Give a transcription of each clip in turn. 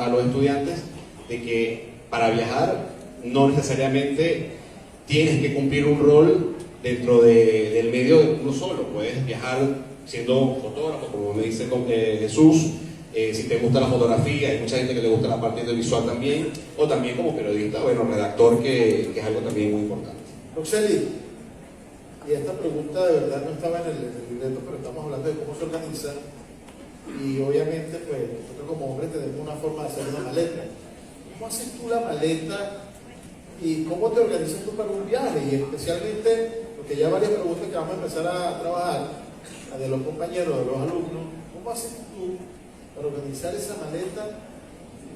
a los estudiantes de que para viajar no necesariamente tienes que cumplir un rol dentro del medio de uno solo. Puedes viajar siendo fotógrafo, como me dice Jesús, si te gusta la fotografía, hay mucha gente que le gusta la parte audiovisual también, o también como periodista, bueno, redactor, que es algo también muy importante. Roxeli, y esta pregunta de verdad no estaba en el libreto, pero estamos hablando de cómo se organiza, y obviamente pues nosotros como hombres tenemos una forma de hacer una maleta. ¿Cómo haces tú la maleta y cómo te organizas tú para un viaje? Y especialmente, porque ya varias preguntas que vamos a empezar a trabajar, la de los compañeros, de los alumnos, ¿cómo haces tú para organizar esa maleta?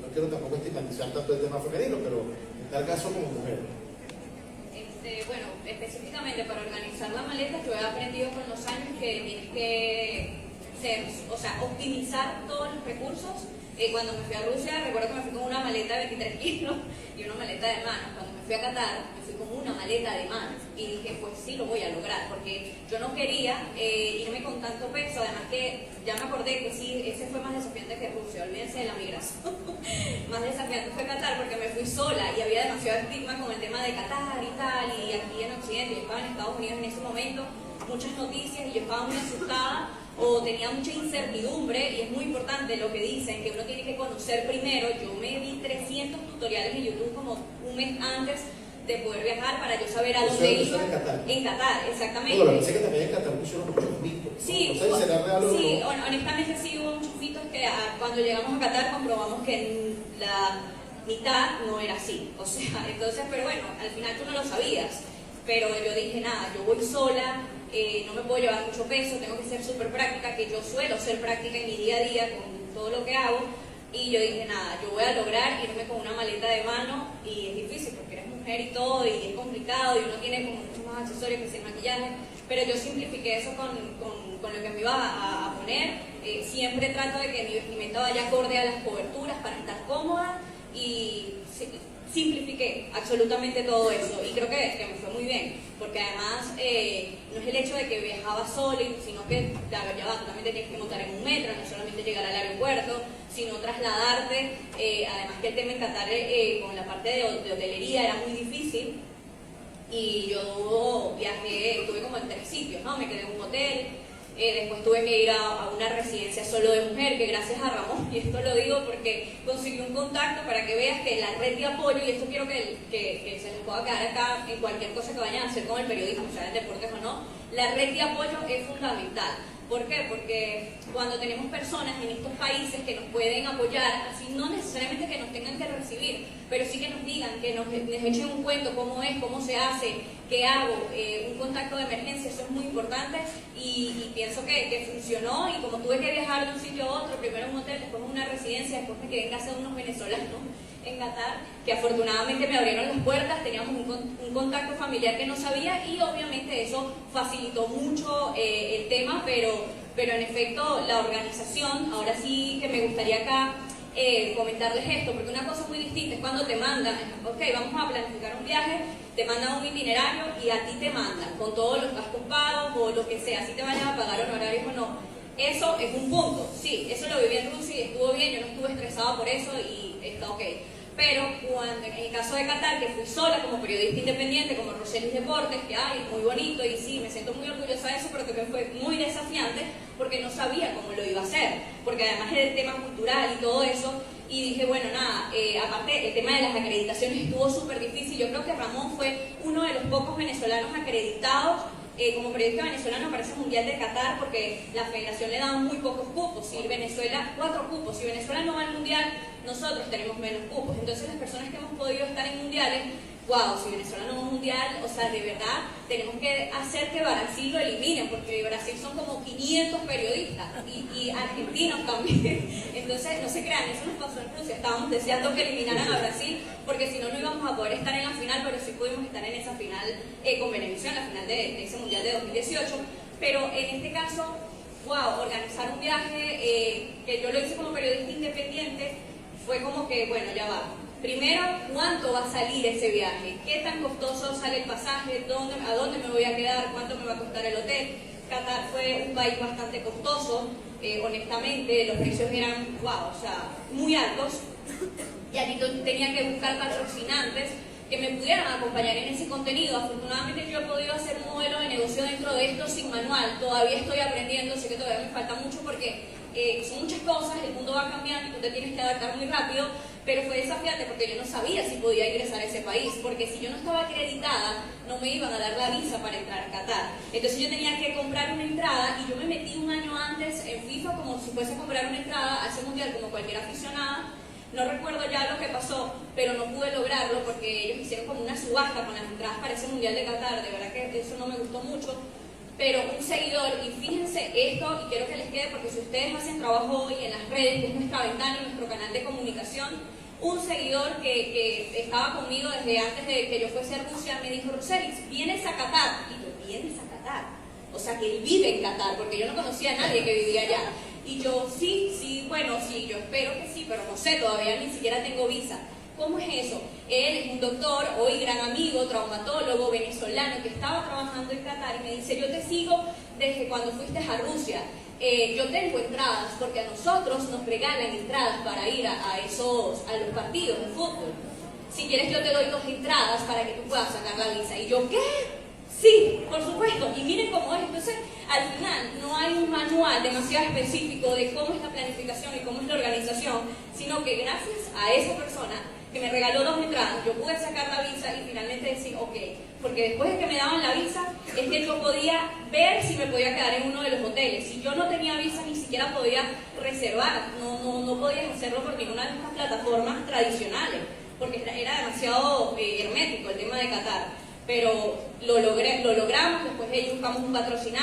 No quiero tampoco estigmatizar tanto el tema femenino, pero en tal caso como mujer. Bueno, específicamente para organizar la maleta, yo he aprendido con los años que tienes que optimizar todos los recursos. Cuando me fui a Rusia, recuerdo que me fui con una maleta de 23 kilos y una maleta de manos. Cuando me fui a Qatar, me fui con una maleta de manos y dije, pues sí, lo voy a lograr, porque yo no quería irme con tanto peso. Además que ya me acordé que sí, ese fue más desafiante que Rusia, olvídense de la migración. Más desafiante fue Qatar porque me fui sola y había demasiado estigma con el tema de Qatar y tal, y aquí en Occidente, yo estaba en Estados Unidos en ese momento, muchas noticias y yo estaba muy asustada o tenía mucha incertidumbre, y es muy importante lo que dicen, que uno tiene que conocer primero. Yo me vi 300 tutoriales en YouTube como un mes antes de poder viajar para yo saber a dónde iba. En Qatar, exactamente. Bueno, pensé que también en Qatar pusieron muchos mitos. Sí, ¿no? O sea, ¿será real o no? sí, honestamente sí hubo muchos mitos que cuando llegamos a Qatar comprobamos que la mitad no era así. O sea, entonces, pero bueno, al final tú no lo sabías. Pero yo dije, nada, yo voy sola, no me puedo llevar mucho peso, tengo que ser súper práctica, que yo suelo ser práctica en mi día a día con todo lo que hago. Y yo dije, nada, yo voy a lograr irme con una maleta de mano, y es difícil porque eres mujer y todo, y es complicado, y uno tiene como muchos más accesorios que sin maquillaje, pero yo simplifiqué eso con lo que me iba a poner. Siempre trato de que mi vestimenta vaya acorde a las coberturas para estar cómoda, y simplifiqué absolutamente todo eso, y creo que me fue muy bien, porque además no es el hecho de que viajaba sola, sino que claro, ya va, tú también te tienes que montar en un metro, no solamente llegar al aeropuerto, sino trasladarte. Además que el tema en Qatar con la parte de hotelería era muy difícil, y yo viajé, estuve como en 3 sitios, ¿no? Me quedé en un hotel. Después tuve que ir a una residencia solo de mujer, que gracias a Ramón, y esto lo digo porque conseguí un contacto para que veas que la red de apoyo, y esto quiero que se les pueda quedar acá en cualquier cosa que vayan a hacer con el periodismo, sea en deportes o no, la red de apoyo es fundamental. ¿Por qué? Porque cuando tenemos personas en estos países que nos pueden apoyar, así no necesariamente que nos tengan que recibir, pero sí que nos digan, que nos echen un cuento, cómo es, cómo se hace, qué hago, un contacto de emergencia, eso es muy importante, y pienso que funcionó. Y como tuve que viajar de un sitio a otro, primero a un hotel, después a una residencia, después me quedé en casa de unos venezolanos en Qatar, que afortunadamente me abrieron las puertas, teníamos un contacto familiar que no sabía, y obviamente eso facilitó mucho el tema, pero en efecto la organización, ahora sí que me gustaría acá comentarles esto, porque una cosa muy distinta es cuando te mandan, ok, vamos a planificar un viaje, te mandan un itinerario y a ti te mandan con todos los gastos pagos o lo que sea, si te vayan a pagar honorarios o no. Eso es un punto, sí, eso lo viví en Rusia y estuvo bien, yo no estuve estresada por eso y está ok. Pero cuando, en el caso de Qatar, que fui sola como periodista independiente, como Roselis Deportes, que ay, muy bonito, y sí, me siento muy orgullosa de eso, pero que fue muy desafiante porque no sabía cómo lo iba a hacer, porque además era el tema cultural y todo eso, y dije, bueno, nada, aparte el tema de las acreditaciones estuvo súper difícil. Yo creo que Ramón fue uno de los pocos venezolanos acreditados como periodista venezolano para ese Mundial de Qatar, porque la federación le daba muy pocos cupos. Si Venezuela, 4 cupos, si Venezuela no va al Mundial, nosotros tenemos menos cupos. Entonces las personas que hemos podido estar en mundiales, wow, si Venezuela no va a un mundial, o sea, de verdad tenemos que hacer que Brasil lo eliminen, porque Brasil son como 500 periodistas y argentinos también. Entonces no se crean, eso nos pasó en Rusia, estábamos deseando que eliminaran a Brasil, porque si no, no íbamos a poder estar en la final, pero sí pudimos estar en esa final con Venevisión, la final de ese mundial de 2018. Pero en este caso, wow, organizar un viaje que yo lo hice como periodista independiente, fue como que, bueno, ya va. Primero, ¿cuánto va a salir ese viaje? ¿Qué tan costoso sale el pasaje? ¿A dónde me voy a quedar? ¿Cuánto me va a costar el hotel? Qatar fue un país bastante costoso, honestamente, los precios eran, wow, o sea, muy altos. allí tenía que buscar patrocinantes que me pudieran acompañar en ese contenido. Afortunadamente yo he podido hacer un modelo de negocio dentro de esto sin manual. Todavía estoy aprendiendo, sé que todavía me falta mucho porque son muchas cosas, el mundo va cambiando y tú te tienes que adaptar muy rápido, pero fue desafiante porque yo no sabía si podía ingresar a ese país, porque si yo no estaba acreditada no me iban a dar la visa para entrar a Qatar. Entonces yo tenía que comprar una entrada y yo me metí un año antes en FIFA como si fuese a comprar una entrada a ese mundial como cualquier aficionada. No recuerdo ya lo que pasó, pero no pude lograrlo porque ellos hicieron como una subasta con las entradas para ese mundial de Qatar. De verdad que eso no me gustó mucho. Pero un seguidor, y fíjense esto, y quiero que les quede porque si ustedes hacen trabajo hoy en las redes, que es nuestra ventana, nuestro canal de comunicación, un seguidor que estaba conmigo desde antes de que yo fuese a Rusia me dijo: Roselix, ¿vienes a Qatar? Y yo, ¿vienes a Qatar? O sea, que él vive en Qatar, porque yo no conocía a nadie que vivía allá. Y yo, sí, bueno, sí, yo espero que sí, pero no sé, todavía ni siquiera tengo visa. ¿Cómo es eso? Él es un doctor, hoy gran amigo, traumatólogo venezolano que estaba trabajando en Qatar y me dice: yo te sigo desde cuando fuiste a Rusia. Yo tengo entradas porque a nosotros nos regalan entradas para ir a los partidos de fútbol. Si quieres yo te doy 2 entradas para que tú puedas sacar la visa. Y yo, ¿qué? Sí, por supuesto. Y miren cómo es. Entonces, al final, no hay un manual demasiado específico de cómo es la planificación y cómo es la organización, sino que gracias a esa persona que me regaló 2 entradas, yo pude sacar la visa y finalmente decir, ok, porque después de que me daban la visa, es que yo podía ver si me podía quedar en uno de los hoteles. Si yo no tenía visa, ni siquiera podía reservar, no podías hacerlo por ninguna de estas plataformas tradicionales, porque era demasiado hermético el tema de Qatar. Pero lo logramos, después de ello buscamos un patrocinante.